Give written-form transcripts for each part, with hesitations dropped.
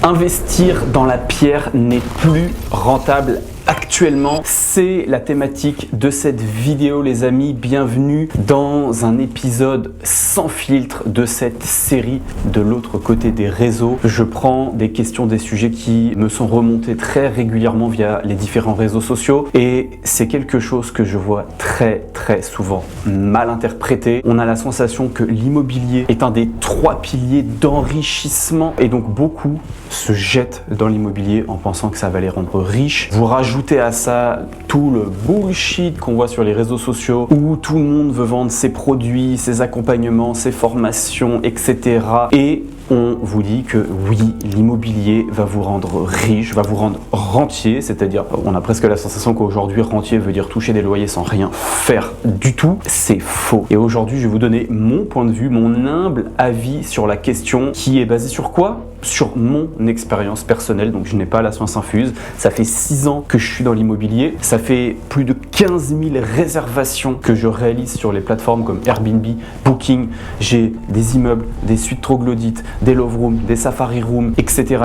Investir dans la pierre n'est plus rentable actuellement. C'est la thématique de cette vidéo, les amis. Bienvenue dans un épisode sans filtre de cette série de l'autre côté des réseaux. Je prends des questions, des sujets qui me sont remontés très régulièrement via les différents réseaux sociaux et c'est quelque chose que je vois très souvent mal interprété. On a la sensation que l'immobilier est un des 3 piliers d'enrichissement et donc beaucoup se jettent dans l'immobilier en pensant que ça va les rendre riches. Vous rajoutez à ça tout le bullshit qu'on voit sur les réseaux sociaux où tout le monde veut vendre ses produits, ses accompagnements, ses formations, etc. Et on vous dit que oui, l'immobilier va vous rendre riche, va vous rendre rentier, c'est-à-dire on a presque la sensation qu'aujourd'hui rentier veut dire toucher des loyers sans rien faire du tout. C'est faux. Et aujourd'hui, je vais vous donner mon point de vue, mon humble avis sur la question qui est basée sur quoi ? Sur mon expérience personnelle, donc je n'ai pas la science infuse. Ça fait 6 ans que je suis dans l'immobilier. Ça fait plus de 15 000 réservations que je réalise sur les plateformes comme Airbnb, Booking. J'ai des immeubles, des suites troglodytes, des love rooms, des safari rooms, etc.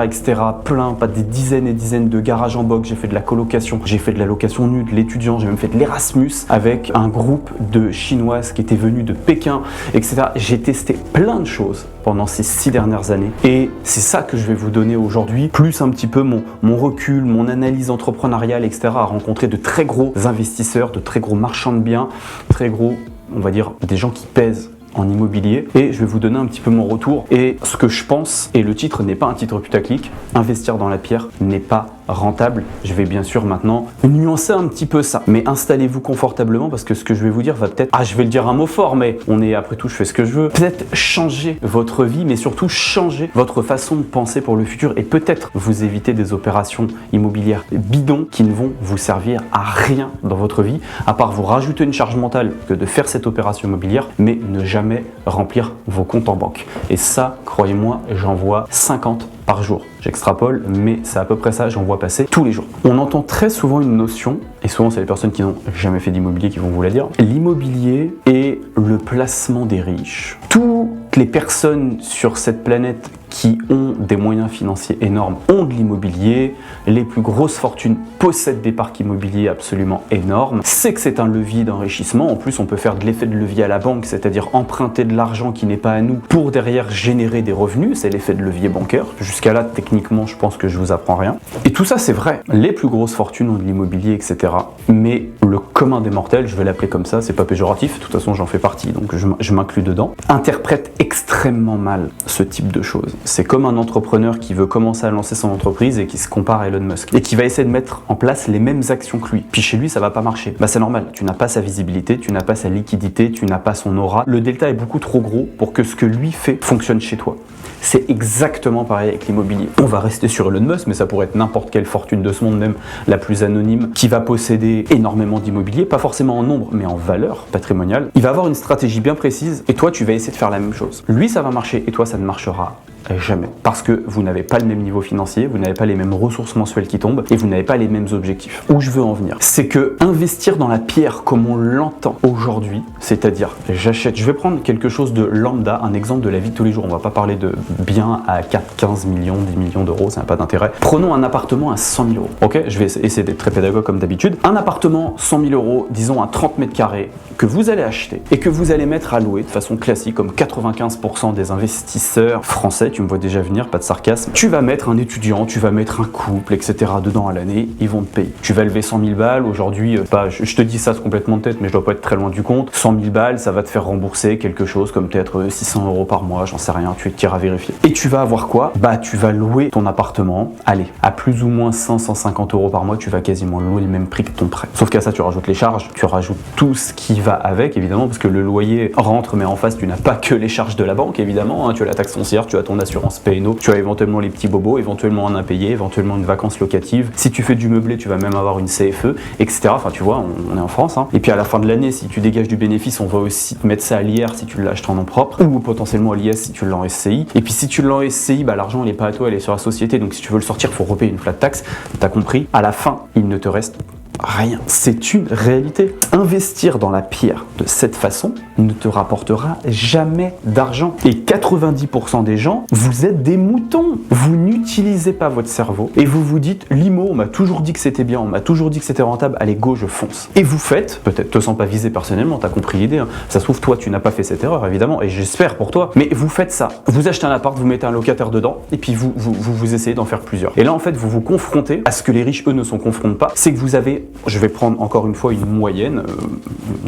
Plein, pas des dizaines et dizaines de garages en box. J'ai fait de la colocation, j'ai fait de la location nue, de l'étudiant, j'ai même fait de l'Erasmus avec un groupe de Chinoises qui étaient venues de Pékin, etc. J'ai testé plein de choses pendant ces 6 dernières années et c'est ça que je vais vous donner aujourd'hui, plus un petit peu mon recul, mon analyse entrepreneuriale, etc. à rencontrer de très gros investisseurs, de très gros marchands de biens, très gros, on va dire, des gens qui pèsent en immobilier et je vais vous donner un petit peu mon retour et ce que je pense, et le titre n'est pas un titre putaclic, investir dans la pierre n'est pas rentable. Je vais bien sûr maintenant nuancer un petit peu ça, mais installez-vous confortablement parce que ce que je vais vous dire va peut-être, je vais le dire un mot fort, mais on est, après tout, je fais ce que je veux, peut-être changer votre vie, mais surtout changer votre façon de penser pour le futur et peut-être vous éviter des opérations immobilières bidons qui ne vont vous servir à rien dans votre vie, à part vous rajouter une charge mentale que de faire cette opération immobilière, mais ne jamais remplir vos comptes en banque. Et ça, croyez-moi, j'en vois 50 par jour. J'extrapole, mais c'est à peu près ça, j'en vois passer tous les jours. On entend très souvent une notion, et souvent c'est les personnes qui n'ont jamais fait d'immobilier qui vont vous la dire, l'immobilier est le placement des riches. Toutes les personnes sur cette planète qui ont des moyens financiers énormes ont de l'immobilier, les plus grosses fortunes possèdent des parcs immobiliers absolument énormes, c'est que c'est un levier d'enrichissement, en plus on peut faire de l'effet de levier à la banque, c'est-à-dire emprunter de l'argent qui n'est pas à nous pour derrière générer des revenus, c'est l'effet de levier bancaire, jusqu'à là techniquement je pense que je vous apprends rien. Et tout ça c'est vrai, les plus grosses fortunes ont de l'immobilier, etc. Mais le commun des mortels, je vais l'appeler comme ça, c'est pas péjoratif, de toute façon j'en fais partie, donc je m'inclus dedans, interprète extrêmement mal ce type de choses. C'est comme un entrepreneur qui veut commencer à lancer son entreprise et qui se compare à Elon Musk et qui va essayer de mettre en place les mêmes actions que lui. Puis chez lui, ça va pas marcher. C'est normal, tu n'as pas sa visibilité, tu n'as pas sa liquidité, tu n'as pas son aura. Le delta est beaucoup trop gros pour que ce que lui fait fonctionne chez toi. C'est exactement pareil avec l'immobilier. On va rester sur Elon Musk, mais ça pourrait être n'importe quelle fortune de ce monde, même la plus anonyme, qui va posséder énormément d'immobilier, pas forcément en nombre, mais en valeur patrimoniale. Il va avoir une stratégie bien précise et toi, tu vas essayer de faire la même chose. Lui, ça va marcher et toi, ça ne marchera jamais. Parce que vous n'avez pas le même niveau financier, vous n'avez pas les mêmes ressources mensuelles qui tombent et vous n'avez pas les mêmes objectifs. Où je veux en venir, c'est que investir dans la pierre comme on l'entend aujourd'hui, c'est-à-dire j'achète, je vais prendre quelque chose de lambda, un exemple de la vie de tous les jours, on va pas parler de biens à 4, 15 millions, 10 millions d'euros, ça n'a pas d'intérêt. Prenons un appartement à 100 000 euros, ok? Je vais essayer d'être très pédagogue comme d'habitude. Un appartement 100 000 euros, disons à 30 mètres carrés, que vous allez acheter et que vous allez mettre à louer de façon classique, comme 95% des investisseurs français, tu me vois déjà venir, pas de sarcasme, tu vas mettre un étudiant, tu vas mettre un couple, etc. dedans à l'année, ils vont te payer. Tu vas lever 100 000 balles, aujourd'hui, je te dis ça complètement de tête, mais je dois pas être très loin du compte. 100 000 balles, ça va te faire rembourser quelque chose comme peut-être 600 euros par mois, j'en sais rien, tu iras vérifier. Et tu vas avoir quoi? Tu vas louer ton appartement, allez, à plus ou moins 150 euros par mois, tu vas quasiment louer le même prix que ton prêt. Sauf qu'à ça, tu rajoutes les charges, tu rajoutes tout ce qui va avec, évidemment, parce que le loyer rentre, mais en face, tu n'as pas que les charges de la banque, évidemment, hein, tu as la taxe foncière, tu as ton assurance P&O, tu as éventuellement les petits bobos, éventuellement un impayé, éventuellement une vacance locative. Si tu fais du meublé, tu vas même avoir une CFE, etc. Enfin, tu vois, on est en France. Hein. Et puis à la fin de l'année, si tu dégages du bénéfice, on va aussi te mettre ça à l'IR si tu l'achètes en nom propre, ou potentiellement à l'IS si tu l'as en SCI. Et puis si tu l'as en SCI, l'argent, il n'est pas à toi, il est sur la société. Donc si tu veux le sortir, il faut repayer une flat tax. T'as compris? À la fin, il ne te reste rien. C'est une réalité. Investir dans la pierre de cette façon ne te rapportera jamais d'argent. Et 90% des gens, vous êtes des moutons. Vous n'utilisez pas votre cerveau et vous vous dites, l'IMO, on m'a toujours dit que c'était bien, on m'a toujours dit que c'était rentable, allez go, je fonce. Et vous faites, peut-être te sens pas visé personnellement, t'as compris l'idée, hein. Ça se trouve, toi, tu n'as pas fait cette erreur, évidemment, et j'espère pour toi, mais vous faites ça. Vous achetez un appart, vous mettez un locataire dedans, et puis vous essayez d'en faire plusieurs. Et là, en fait, vous vous confrontez à ce que les riches, eux, ne s'en confrontent pas, c'est que vous avez, je vais prendre encore une fois une moyenne,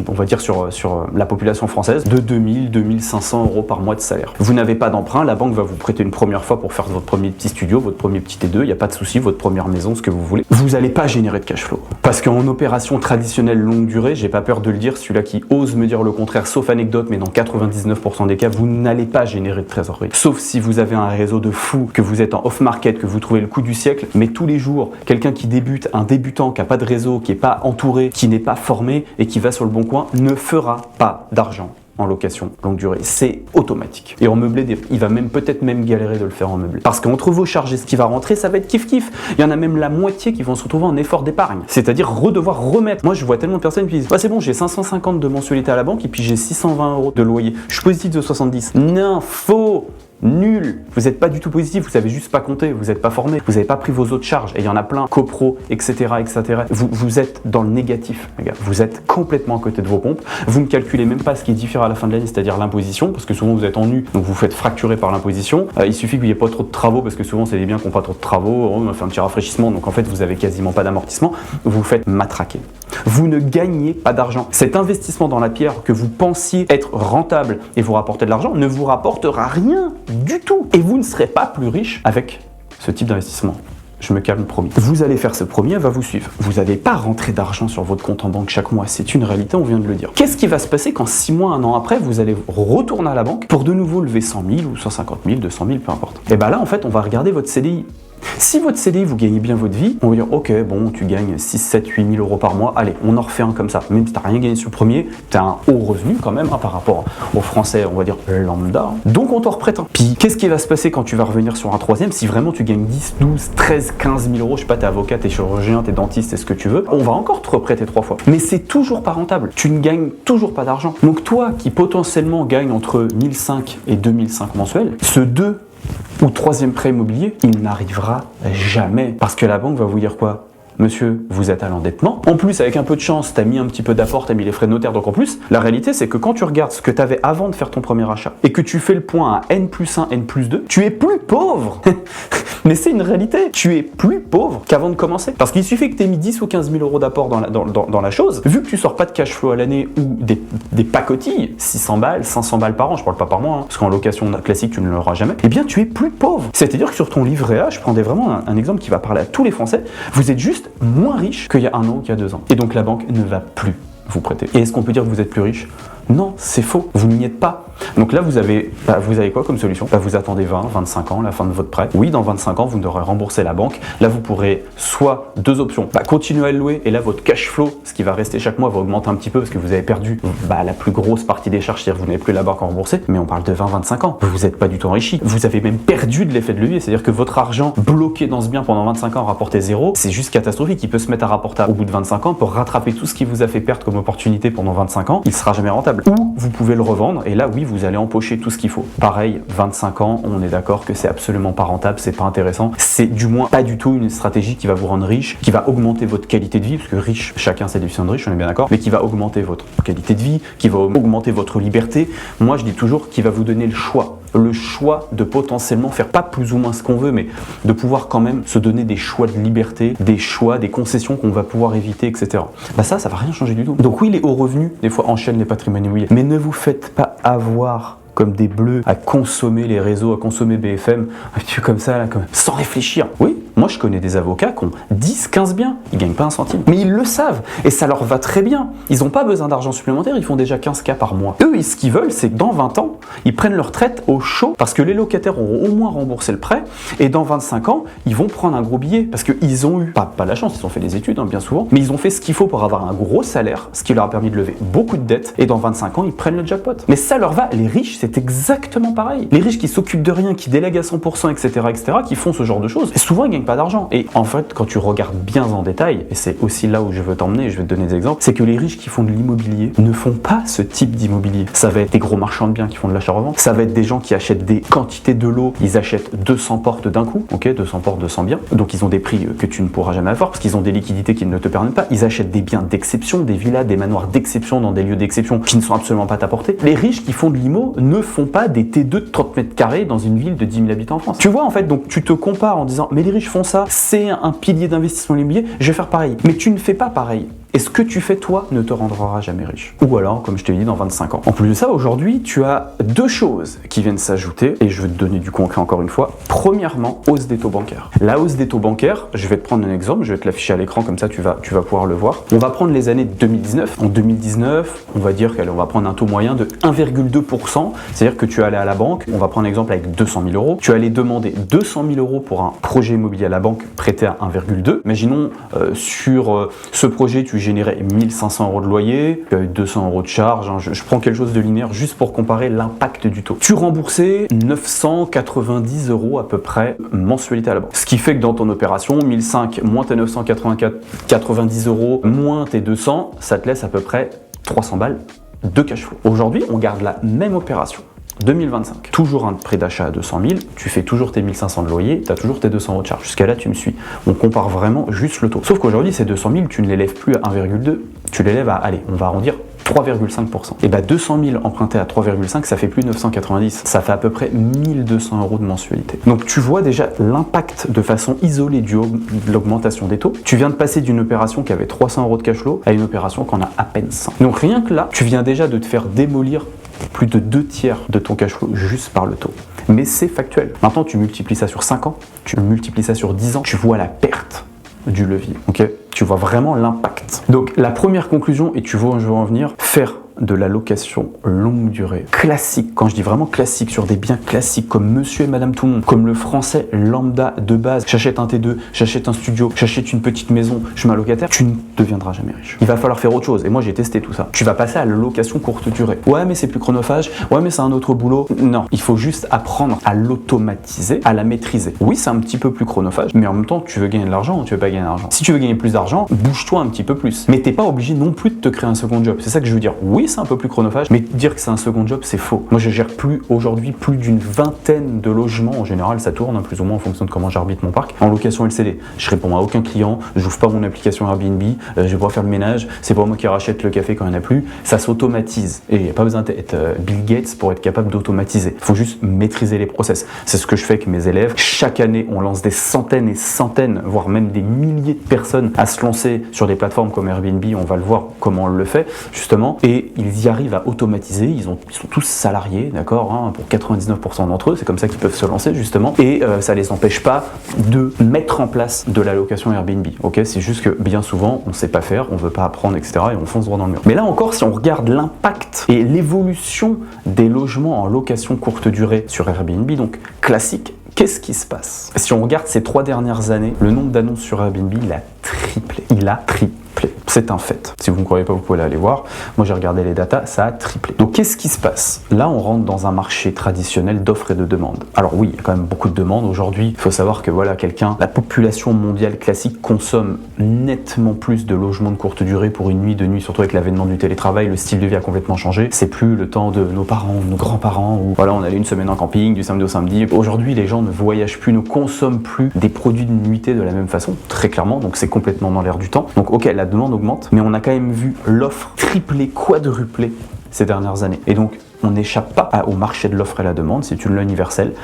on va dire sur la population française, de 2000, 2500 euros par mois de salaire. Vous n'avez pas d'emprunt, la banque va vous prêter une première fois pour faire votre premier petit studio, votre premier petit T2, il n'y a pas de souci, votre première maison, ce que vous voulez. Vous n'allez pas générer de cash flow. Parce qu'en opération traditionnelle longue durée, j'ai pas peur de le dire, celui-là qui ose me dire le contraire, sauf anecdote, mais dans 99% des cas, vous n'allez pas générer de trésorerie. Sauf si vous avez un réseau de fous, que vous êtes en off-market, que vous trouvez le coup du siècle, mais tous les jours, quelqu'un qui débute, un débutant qui n'a pas de réseau, qui n'est pas entouré, qui n'est pas formé et qui va sur le bon coin, ne fera pas d'argent en location longue durée. C'est automatique. Et en meublé, il va même peut-être même galérer de le faire en meublé. Parce qu'entre vos charges et ce qui va rentrer, ça va être kiff-kiff. Il y en a même la moitié qui vont se retrouver en effort d'épargne. C'est-à-dire devoir remettre. Moi, je vois tellement de personnes qui disent, c'est bon, j'ai 550 de mensualité à la banque et puis j'ai 620 euros de loyer. Je suis positif de 70. Non, faux! Nul. Vous n'êtes pas du tout positif, vous savez juste pas compter, vous n'êtes pas formé, vous n'avez pas pris vos autres charges, et il y en a plein, copro, etc., etc. Vous êtes dans le négatif, les gars. Vous êtes complètement à côté de vos pompes. Vous ne calculez même pas ce qui diffère à la fin de l'année, c'est-à-dire l'imposition, parce que souvent vous êtes en nu, donc vous faites fracturer par l'imposition. Il suffit qu'il n'y ait pas trop de travaux, parce que souvent c'est des biens qui n'ont pas trop de travaux, on fait un petit rafraîchissement, donc en fait vous avez quasiment pas d'amortissement. Vous vous faites matraquer. Vous ne gagnez pas d'argent. Cet investissement dans la pierre que vous pensiez être rentable et vous rapporter de l'argent ne vous rapportera rien du tout. Et vous ne serez pas plus riche avec ce type d'investissement. Je me calme, promis. Vous allez faire ce premier, va vous suivre. Vous n'allez pas rentrer d'argent sur votre compte en banque chaque mois, c'est une réalité, on vient de le dire. Qu'est-ce qui va se passer quand 6 mois, 1 an après, vous allez retourner à la banque pour de nouveau lever 100 000 ou 150 000, 200 000, peu importe. Et bien là, en fait, on va regarder votre CDI. Si votre CDI, vous gagnez bien votre vie, on va dire, ok, bon, tu gagnes 6, 7, 8 000 euros par mois, allez, on en refait un comme ça. Même si tu n'as rien gagné sur le premier, tu as un haut revenu quand même, par rapport aux Français, on va dire lambda. Donc on t'en reprête un. Puis qu'est-ce qui va se passer quand tu vas revenir sur un troisième, si vraiment tu gagnes 10, 12, 13, 15 000 euros, je sais pas, t'es avocat, t'es chirurgien, t'es dentiste, t'es ce que tu veux, on va encore te reprêter 3 fois. Mais c'est toujours pas rentable. Tu ne gagnes toujours pas d'argent. Donc toi qui potentiellement gagne entre 1005 et 2005 mensuels, ce 2 ou 3e prêt immobilier, il n'arrivera jamais. Parce que la banque va vous dire quoi ? Monsieur, vous êtes à l'endettement. En plus, avec un peu de chance, tu as mis un petit peu d'apport, tu as mis les frais de notaire. Donc en plus, la réalité, c'est que quand tu regardes ce que tu avais avant de faire ton premier achat et que tu fais le point à N+1, N+2, tu es plus pauvre. Mais c'est une réalité. Tu es plus pauvre qu'avant de commencer. Parce qu'il suffit que tu aies mis 10 ou 15 000 euros d'apport dans la chose. Vu que tu sors pas de cash flow à l'année ou des pacotilles, 600 balles, 500 balles par an, je parle pas par mois, hein, parce qu'en location classique, tu ne l'auras jamais, eh bien, tu es plus pauvre. C'est-à-dire que sur ton livret A, je prendrais vraiment un exemple qui va parler à tous les Français, vous êtes juste moins riche qu'il y a 1 an ou qu'il y a 2 ans. Et donc la banque ne va plus vous prêter. Et est-ce qu'on peut dire que vous êtes plus riche ? Non, c'est faux. Vous n'y êtes pas. Donc là, vous avez quoi comme solution ? Vous attendez 20, 25 ans, la fin de votre prêt. Oui, dans 25 ans, vous devrez rembourser la banque. Là, vous pourrez soit 2 options. Continuer à le louer et là, votre cash flow, ce qui va rester chaque mois, va augmenter un petit peu parce que vous avez perdu la plus grosse partie des charges, c'est-à-dire que vous n'avez plus la banque à rembourser. Mais on parle de 20, 25 ans. Vous n'êtes pas du tout enrichi. Vous avez même perdu de l'effet de levier, c'est-à-dire que votre argent bloqué dans ce bien pendant 25 ans rapporté 0, c'est juste catastrophique. Il peut se mettre à rapporter au bout de 25 ans pour rattraper tout ce qui vous a fait perdre comme opportunité pendant 25 ans. Il sera jamais rentable. Ou vous pouvez le revendre et là, oui, vous allez empocher tout ce qu'il faut. Pareil, 25 ans, on est d'accord que c'est absolument pas rentable, c'est pas intéressant. C'est du moins pas du tout une stratégie qui va vous rendre riche, qui va augmenter votre qualité de vie, parce que riche, chacun sa définition de riche, on est bien d'accord, mais qui va augmenter votre qualité de vie, qui va augmenter votre liberté. Moi, je dis toujours qu'il va vous donner le choix de potentiellement faire pas plus ou moins ce qu'on veut, mais de pouvoir quand même se donner des choix de liberté, des choix, des concessions qu'on va pouvoir éviter, etc. Ça va rien changer du tout. Donc oui, les hauts revenus, des fois, enchaînent les patrimoines immobiliers, mais ne vous faites pas avoir comme des bleus à consommer les réseaux, à consommer BFM, comme ça, là, sans réfléchir. Oui, moi je connais des avocats qui ont 10, 15 biens, ils gagnent pas un centime. Mais ils le savent, et ça leur va très bien. Ils n'ont pas besoin d'argent supplémentaire, ils font déjà 15K par mois. Eux, ce qu'ils veulent, c'est que dans 20 ans, ils prennent leur retraite au chaud, parce que les locataires auront au moins remboursé le prêt, et dans 25 ans, ils vont prendre un gros billet, parce qu'ils ont eu, pas la chance, ils ont fait des études, bien souvent, mais ils ont fait ce qu'il faut pour avoir un gros salaire, ce qui leur a permis de lever beaucoup de dettes, et dans 25 ans, ils prennent le jackpot. Mais ça leur va, les riches, c'est exactement pareil. Les riches qui s'occupent de rien, qui délèguent à 100%, etc., qui font ce genre de choses, et souvent ils gagnent pas d'argent. Et en fait, quand tu regardes bien en détail, et c'est aussi là où je veux t'emmener, je vais te donner des exemples, c'est que les riches qui font de l'immobilier ne font pas ce type d'immobilier. Ça va être des gros marchands de biens qui font de l'achat-revente, ça va être des gens qui achètent des quantités de lots, ils achètent 200 portes d'un coup, ok, 200 portes, 200 biens, donc ils ont des prix que tu ne pourras jamais avoir parce qu'ils ont des liquidités qu'ils ne te permettent pas, ils achètent des biens d'exception, des villas, des manoirs d'exception dans des lieux d'exception qui ne sont absolument pas à ta portée. Les riches qui font de l'IMO ne font pas des T2 de 30 mètres carrés dans une ville de 10 000 habitants en France. Tu vois, en fait, donc tu te compares en disant mais les riches font ça, c'est un pilier d'investissement immobilier, je vais faire pareil. Mais tu ne fais pas pareil. Et ce que tu fais, toi, ne te rendra jamais riche. Ou alors, comme je te l'ai dit, dans 25 ans. En plus de ça, aujourd'hui, tu as deux choses qui viennent s'ajouter, et je vais te donner du concret encore une fois. Premièrement, hausse des taux bancaires. La hausse des taux bancaires, je vais te prendre un exemple, je vais te l'afficher à l'écran, comme ça tu vas pouvoir le voir. On va prendre les années 2019. En 2019, on va dire qu'on va prendre un taux moyen de 1,2%, c'est-à-dire que tu allais à la banque, on va prendre un exemple avec 200 000 euros, tu allais demander 200 000 euros pour un projet immobilier à la banque prêté à 1,2. Imaginons, sur ce projet, tu générais 1500 euros de loyer, 200 euros de charge, hein, je prends quelque chose de linéaire juste pour comparer l'impact du taux. Tu remboursais 990 euros à peu près mensualité à la banque. Ce qui fait que dans ton opération, 1005 moins tes 990 euros moins tes 200, ça te laisse à peu près 300 balles de cash flow. Aujourd'hui, on garde la même opération. 2025, toujours un prix d'achat à 200 000, tu fais toujours tes 1500 de loyer, tu as toujours tes 200 euros de charge. Jusqu'à là, tu me suis. On compare vraiment juste le taux. Sauf qu'aujourd'hui, ces 200 000, tu ne les lèves plus à 1,2, tu les lèves à, allez, on va arrondir 3,5%. Et bah 200 000 empruntés à 3,5, ça fait plus 990. Ça fait à peu près 1200 euros de mensualité. Donc tu vois déjà l'impact de façon isolée de l'augmentation des taux. Tu viens de passer d'une opération qui avait 300 euros de cash flow à une opération qui en a à peine 100. Donc rien que là, tu viens déjà de te faire démolir plus de 2/3 de ton cash flow juste par le taux. Mais c'est factuel. Maintenant, tu multiplies ça sur 5 ans, tu multiplies ça sur 10 ans, tu vois la perte du levier, ok? Tu vois vraiment l'impact. Donc, la première conclusion, et tu vois où je veux en venir, faire de la location longue durée, classique, quand je dis vraiment classique, sur des biens classiques comme monsieur et madame tout le monde, comme le français lambda de base, j'achète un T2, j'achète un studio, j'achète une petite maison, je suis un locataire, tu ne deviendras jamais riche. Il va falloir faire autre chose, et moi j'ai testé tout ça. Tu vas passer à la location courte durée. Ouais, mais c'est plus chronophage, ouais, mais c'est un autre boulot. Non, il faut juste apprendre à l'automatiser, à la maîtriser. Oui, c'est un petit peu plus chronophage, mais en même temps, tu veux gagner de l'argent ou tu veux pas gagner d'argent. Si tu veux gagner plus d'argent, bouge-toi un petit peu plus. Mais t'es pas obligé non plus de te créer un second job. C'est ça que je veux dire. Oui, c'est un peu plus chronophage, mais dire que c'est un second job, c'est faux. Moi, je gère aujourd'hui plus d'une vingtaine de logements. En général, ça tourne, plus ou moins en fonction de comment j'arbitre mon parc. En location LCD, je réponds à aucun client, j'ouvre pas mon application Airbnb, je vais pas faire le ménage, c'est pas moi qui rachète le café quand il n'y en a plus. Ça s'automatise. Et il n'y a pas besoin d'être Bill Gates pour être capable d'automatiser. Il faut juste maîtriser les process. C'est ce que je fais avec mes élèves. Chaque année, on lance des centaines et centaines, voire même des milliers de personnes à se lancer sur des plateformes comme Airbnb. On va le voir comment on le fait, justement. Et ils y arrivent à automatiser, ils sont tous salariés, d'accord, hein, pour 99% d'entre eux, c'est comme ça qu'ils peuvent se lancer justement, et ça les empêche pas de mettre en place de la location Airbnb, ok, c'est juste que bien souvent on sait pas faire, on veut pas apprendre, etc., et on fonce droit dans le mur. Mais là encore, si on regarde l'impact et l'évolution des logements en location courte durée sur Airbnb, donc classique, qu'est-ce qui se passe? Si on regarde ces 3 dernières années, le nombre d'annonces sur Airbnb, il a triplé. Il a triplé. C'est un fait. Si vous ne me croyez pas, vous pouvez aller voir. Moi, j'ai regardé les datas, ça a triplé. Donc, qu'est-ce qui se passe? Là, on rentre dans un marché traditionnel d'offres et de demandes. Alors oui, il y a quand même beaucoup de demandes. Aujourd'hui, il faut savoir que voilà, la population mondiale classique consomme nettement plus de logements de courte durée pour une nuit, 2 nuits, surtout avec l'avènement du télétravail. Le style de vie a complètement changé. C'est plus le temps de nos parents, nos grands-parents, où voilà, on allait une semaine en camping, du samedi au samedi. Aujourd'hui, les gens ne voyagent plus, ne consomment plus des produits de nuitée de la même façon, très clairement. Donc, c'est complètement dans l'air du temps. Donc, ok, la demande augmente, mais on a quand même vu l'offre tripler, quadrupler ces dernières années. Et donc, on n'échappe pas au marché de l'offre et la demande, c'est une loi universelle.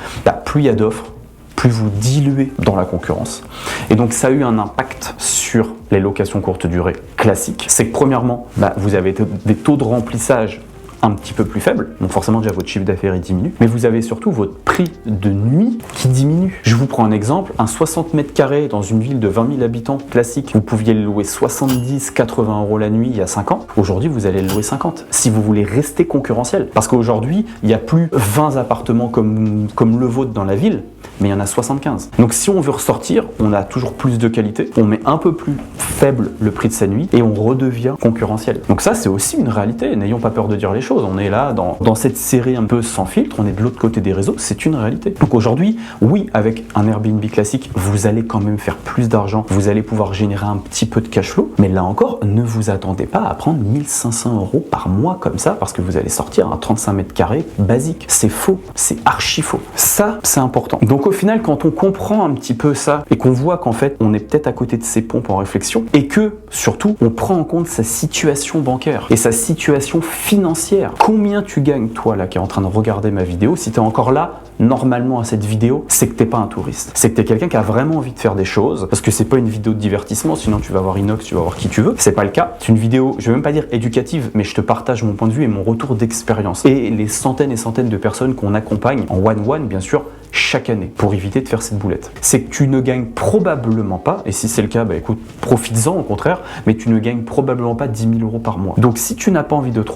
Plus il y a d'offres, plus vous diluez dans la concurrence. Et donc, ça a eu un impact sur les locations courte durée classiques. C'est que premièrement, vous avez des taux de remplissage un petit peu plus faible, donc forcément déjà votre chiffre d'affaires il diminue, mais vous avez surtout votre prix de nuit qui diminue. Je vous prends un exemple, un 60 mètres carrés dans une ville de 20 000 habitants classique, vous pouviez le louer 70-80 euros la nuit il y a 5 ans, aujourd'hui vous allez le louer 50, si vous voulez rester concurrentiel, parce qu'aujourd'hui il n'y a plus 20 appartements comme le vôtre dans la ville, mais il y en a 75. Donc si on veut ressortir, on a toujours plus de qualité, on met un peu plus faible le prix de sa nuit et on redevient concurrentiel. Donc ça, c'est aussi une réalité. N'ayons pas peur de dire les choses. On est là dans cette série un peu sans filtre, on est de l'autre côté des réseaux, c'est une réalité. Donc aujourd'hui, oui, avec un Airbnb classique, vous allez quand même faire plus d'argent, vous allez pouvoir générer un petit peu de cash flow, mais là encore, ne vous attendez pas à prendre 1500 € par mois comme ça, parce que vous allez sortir un 35 mètres carrés basique. C'est faux, c'est archi faux. Ça, c'est important. Donc au final, quand on comprend un petit peu ça et qu'on voit qu'en fait, on est peut-être à côté de ses pompes en réflexion et que, surtout, on prend en compte sa situation bancaire et sa situation financière. Combien tu gagnes, toi, là, qui est en train de regarder ma vidéo, si tu es encore là, normalement, à cette vidéo, c'est que t'es pas un touriste. C'est que t'es quelqu'un qui a vraiment envie de faire des choses, parce que c'est pas une vidéo de divertissement, sinon tu vas voir Inox, tu vas voir qui tu veux. C'est pas le cas. C'est une vidéo, je vais même pas dire éducative, mais je te partage mon point de vue et mon retour d'expérience. Et les centaines et centaines de personnes qu'on accompagne en one-one, bien sûr, chaque année, pour éviter de faire cette boulette. C'est que tu ne gagnes probablement pas, et si c'est le cas, bah écoute, profites-en au contraire, mais tu ne gagnes probablement pas 10 000 € par mois. Donc si tu n'as pas envie de te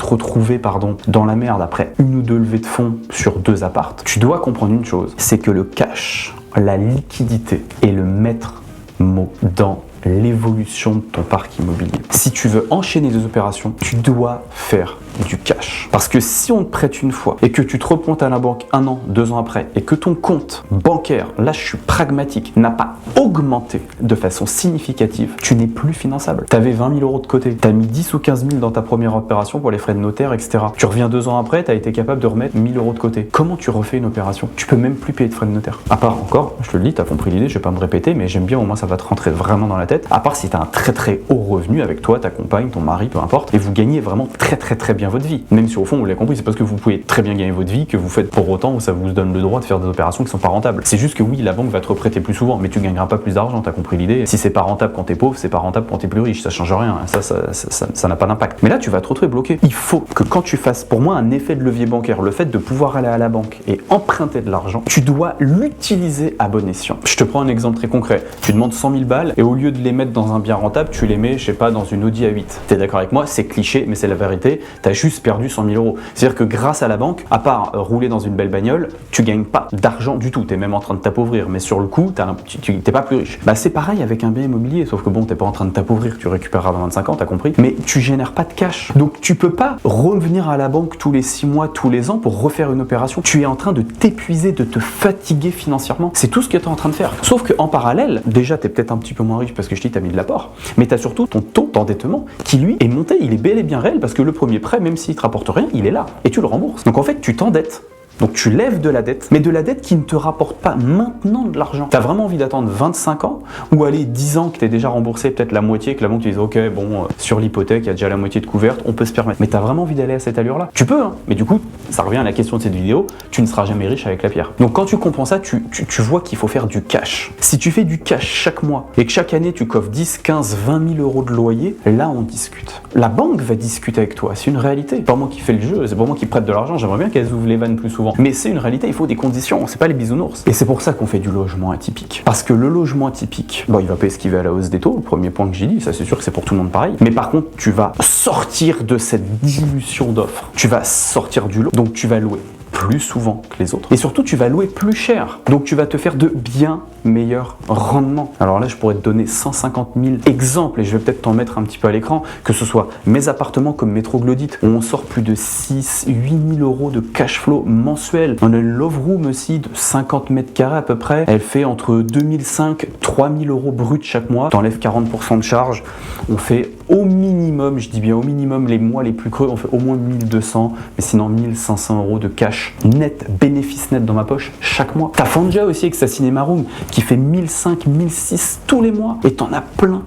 retrouver dans la merde après une ou deux levées de fonds sur 2 apparts, tu dois comprendre une chose, c'est que le cash, la liquidité est le maître mot dans l'évolution de ton parc immobilier. Si tu veux enchaîner des opérations, tu dois faire du cash. Parce que si on te prête une fois et que tu te repointes à la banque 1 an, 2 ans après et que ton compte bancaire, là je suis pragmatique, n'a pas augmenté de façon significative, tu n'es plus finançable. Tu avais 20 000 € de côté, tu as mis 10 ou 15 000 dans ta première opération pour les frais de notaire, etc. Tu reviens 2 ans après, tu as été capable de remettre 1 000 € de côté. Comment tu refais une opération? Tu peux même plus payer de frais de notaire. À part encore, je te le dis, tu as compris l'idée, je vais pas me répéter, mais j'aime bien, au moins ça va te rentrer vraiment dans la tête. À part si tu as un très très haut revenu avec toi, ta compagne, ton mari, peu importe, et vous gagnez vraiment très bien votre vie. Même si au fond, vous l'avez compris, c'est parce que vous pouvez très bien gagner votre vie que vous faites pour autant où ça vous donne le droit de faire des opérations qui sont pas rentables. C'est juste que oui, la banque va te reprêter plus souvent, mais tu gagneras pas plus d'argent, t'as compris l'idée. Si c'est pas rentable quand t'es pauvre, c'est pas rentable quand t'es plus riche, ça change rien, ça n'a pas d'impact. Mais là, tu vas te retrouver bloqué. Il faut que quand tu fasses, pour moi, un effet de levier bancaire, le fait de pouvoir aller à la banque et emprunter de l'argent, tu dois l'utiliser à bon escient. Je te prends un exemple très concret. Tu demandes 100 000 balles et au lieu de les mettre dans un bien rentable, tu les mets, je sais pas, dans une Audi A8. T'es d'accord avec moi? C'est cliché, mais c'est la vérité. T'as juste perdu 100 000 €. C'est-à-dire que grâce à la banque, à part rouler dans une belle bagnole, tu gagnes pas d'argent du tout. T'es même en train de t'appauvrir, mais sur le coup, t'es pas plus riche. Bah c'est pareil avec un bien immobilier, sauf que bon, t'es pas en train de t'appauvrir, tu récupéreras dans 25 ans, t'as compris. Mais tu génères pas de cash. Donc tu peux pas revenir à la banque tous les 6 mois, tous les ans pour refaire une opération. Tu es en train de t'épuiser, de te fatiguer financièrement. C'est tout ce que tu es en train de faire. Sauf qu'en parallèle, déjà t'es peut-être un petit peu moins riche parce que je dis t'as mis de l'apport, mais t'as surtout ton taux d'endettement qui lui est monté, il est bel et bien réel parce que le premier prêt, même s'il te rapporte rien, il est là et tu le rembourses. Donc en fait, tu t'endettes. Donc tu lèves de la dette, mais de la dette qui ne te rapporte pas maintenant de l'argent. Tu as vraiment envie d'attendre 25 ans ou aller 10 ans que tu es déjà remboursé peut-être la moitié, que la banque te dise ok bon sur l'hypothèque il y a déjà la moitié de couverte, on peut se permettre. Mais tu as vraiment envie d'aller à cette allure-là? Tu peux, hein, mais du coup ça revient à la question de cette vidéo, tu ne seras jamais riche avec la pierre. Donc quand tu comprends ça, tu vois qu'il faut faire du cash. Si tu fais du cash chaque mois et que chaque année tu coffres 10, 15, 20 000 € de loyer, là on discute. La banque va discuter avec toi, c'est une réalité. C'est pas moi qui fais le jeu, c'est pas moi qui prête de l'argent, j'aimerais bien qu'elles ouvrent les vannes plus souvent. Mais c'est une réalité, il faut des conditions, c'est pas les bisounours. Et c'est pour ça qu'on fait du logement atypique. Parce que le logement atypique, bon, il va pas esquiver à la hausse des taux, le premier point que j'ai dit, ça c'est sûr que c'est pour tout le monde pareil. Mais par contre, tu vas sortir de cette dilution d'offres. Tu vas sortir du lot, donc tu vas louer plus souvent que les autres. Et surtout, tu vas louer plus cher. Donc, tu vas te faire de bien meilleurs rendements. Alors là, je pourrais te donner 150 000 exemples et je vais peut-être t'en mettre un petit peu à l'écran, que ce soit mes appartements comme Métroglodite, où on sort plus de 6, 8 000 € de cash flow mensuel. On a une love room aussi de 50 mètres carrés à peu près. Elle fait entre 2005 3 000 € bruts chaque mois. T'enlèves 40% de charge. On fait au minimum, je dis bien au minimum, les mois les plus creux, on fait au moins 1200, mais sinon 1500 € de cash net, bénéfice net dans ma poche chaque mois. T'as Fanja aussi avec sa Cinéma Room qui fait 1500, 1600 tous les mois et t'en as plein.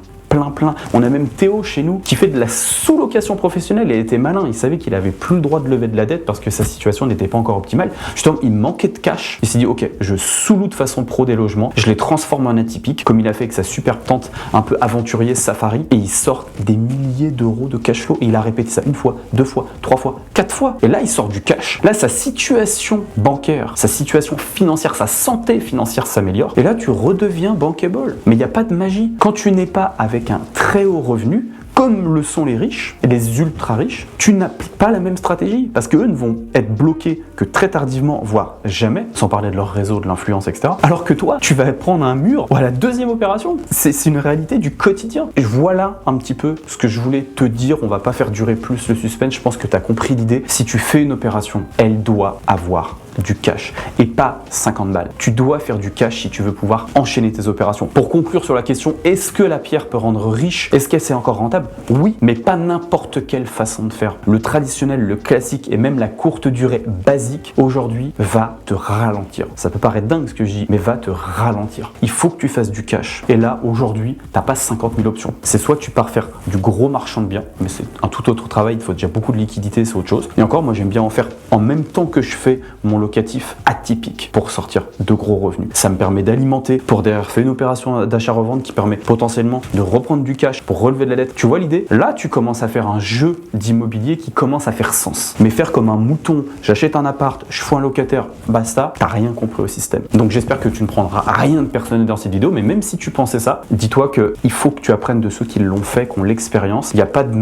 On a même Théo chez nous qui fait de la sous-location professionnelle et il était malin, il savait qu'il avait plus le droit de lever de la dette parce que sa situation n'était pas encore optimale. Justement, il manquait de cash. Il s'est dit ok, je sous-loue de façon pro des logements, je les transforme en atypiques comme il a fait avec sa superbe tante un peu aventurier safari et il sort des milliers d'euros de cash flow et il a répété ça 1 fois, 2 fois, 3 fois, 4 fois et là il sort du cash. Là sa situation bancaire, sa situation financière, sa santé financière s'améliore et là tu redeviens bankable. Mais il n'y a pas de magie. Quand tu n'es pas avec un très haut revenu, comme le sont les riches, et les ultra riches, tu n'appliques pas la même stratégie parce qu'eux ne vont être bloqués que très tardivement, voire jamais, sans parler de leur réseau, de l'influence, etc. Alors que toi, tu vas prendre un mur à la deuxième opération. C'est une réalité du quotidien. Et voilà un petit peu ce que je voulais te dire. On va pas faire durer plus le suspense. Je pense que tu as compris l'idée. Si tu fais une opération, elle doit avoir du cash et pas 50 balles. Tu dois faire du cash si tu veux pouvoir enchaîner tes opérations. Pour conclure sur la question, est-ce que la pierre peut rendre riche? Est-ce qu'elle c'est encore rentable? Oui, mais pas n'importe quelle façon de faire. Le traditionnel, le classique et même la courte durée basique aujourd'hui va te ralentir. Ça peut paraître dingue ce que je dis, mais va te ralentir. Il faut que tu fasses du cash. Et là, aujourd'hui, t'as pas 50 000 options. C'est soit tu pars faire du gros marchand de biens, mais c'est un tout autre travail, il faut déjà beaucoup de liquidité, c'est autre chose. Et encore, moi j'aime bien en faire en même temps que je fais mon locatif atypique pour sortir de gros revenus. Ça me permet d'alimenter pour derrière faire une opération d'achat-revente qui permet potentiellement de reprendre du cash pour relever de la dette. Tu vois l'idée? Là, tu commences à faire un jeu d'immobilier qui commence à faire sens. Mais faire comme un mouton, j'achète un appart, je fous un locataire, basta, t'as rien compris au système. Donc j'espère que tu ne prendras rien de personnel dans cette vidéo, mais même si tu pensais ça, dis-toi qu'il faut que tu apprennes de ceux qui l'ont fait, qui ont l'expérience. Il n'y a pas de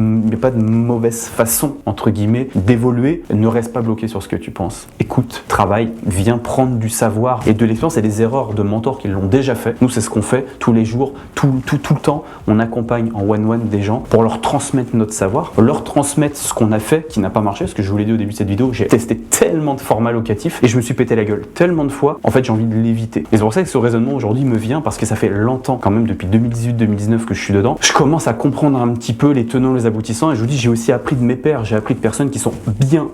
mauvaise façon, entre guillemets, d'évoluer. Ne reste pas bloqué sur ce que tu penses. Écoute, travaille, viens prendre du savoir et de l'expérience et des erreurs de mentors qui l'ont déjà fait. Nous, c'est ce qu'on fait tous les jours, tout le temps. On accompagne en one-one des gens pour leur transmettre notre savoir, leur transmettre ce qu'on a fait qui n'a pas marché. Parce que je vous l'ai dit au début de cette vidéo, j'ai testé tellement de formats locatifs et je me suis pété la gueule tellement de fois. En fait, j'ai envie de l'éviter. Et c'est pour ça que ce raisonnement aujourd'hui me vient parce que ça fait longtemps, quand même depuis 2018-2019 que je suis dedans. Je commence à comprendre un petit peu les tenants, les aboutissants et je vous dis, j'ai aussi appris de mes pairs, j'ai appris de personnes qui sont bien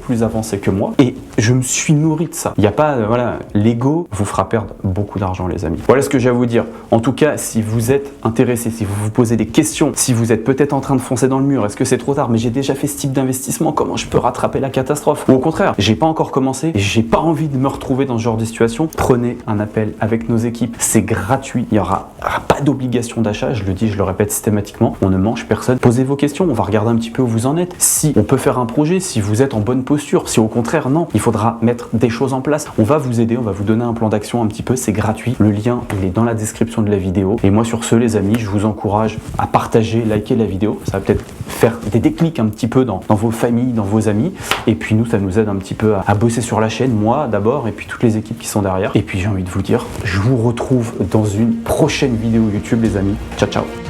plus avancées que moi et je me suis nourri de ça. Il n'y a pas, voilà, l'ego vous fera perdre beaucoup d'argent, les amis. Voilà ce que j'ai à vous dire. En tout cas, si vous êtes intéressé, si vous vous posez des questions, si vous êtes peut-être en train de foncer dans le mur, est-ce que c'est trop tard, mais j'ai déjà fait ce type d'investissement, comment je peux rattraper la catastrophe? Ou au contraire, j'ai pas encore commencé et j'ai pas envie de me retrouver dans ce genre de situation, prenez un appel avec nos équipes. C'est gratuit. Il n'y aura pas d'obligation d'achat. Je le dis, je le répète systématiquement. On ne mange personne. Posez vos questions. On va regarder un petit peu où vous en êtes. Si on peut faire un projet, si vous êtes en bonne posture, si au contraire, non, il faudra mettre des choses en place. On va vous aider. On va vous donner un plan d'action un petit peu. C'est gratuit. Le lien, il est dans la description de la vidéo. Et moi, sur ce, les amis, je vous encourage à partager, liker la vidéo. Ça va peut-être faire des déclics un petit peu dans vos familles, dans vos amis. Et puis nous, ça nous aide un petit peu à bosser sur la chaîne, moi d'abord, et puis toutes les équipes qui sont derrière. Et puis j'ai envie de vous dire, je vous retrouve dans une prochaine vidéo YouTube, les amis. Ciao, ciao.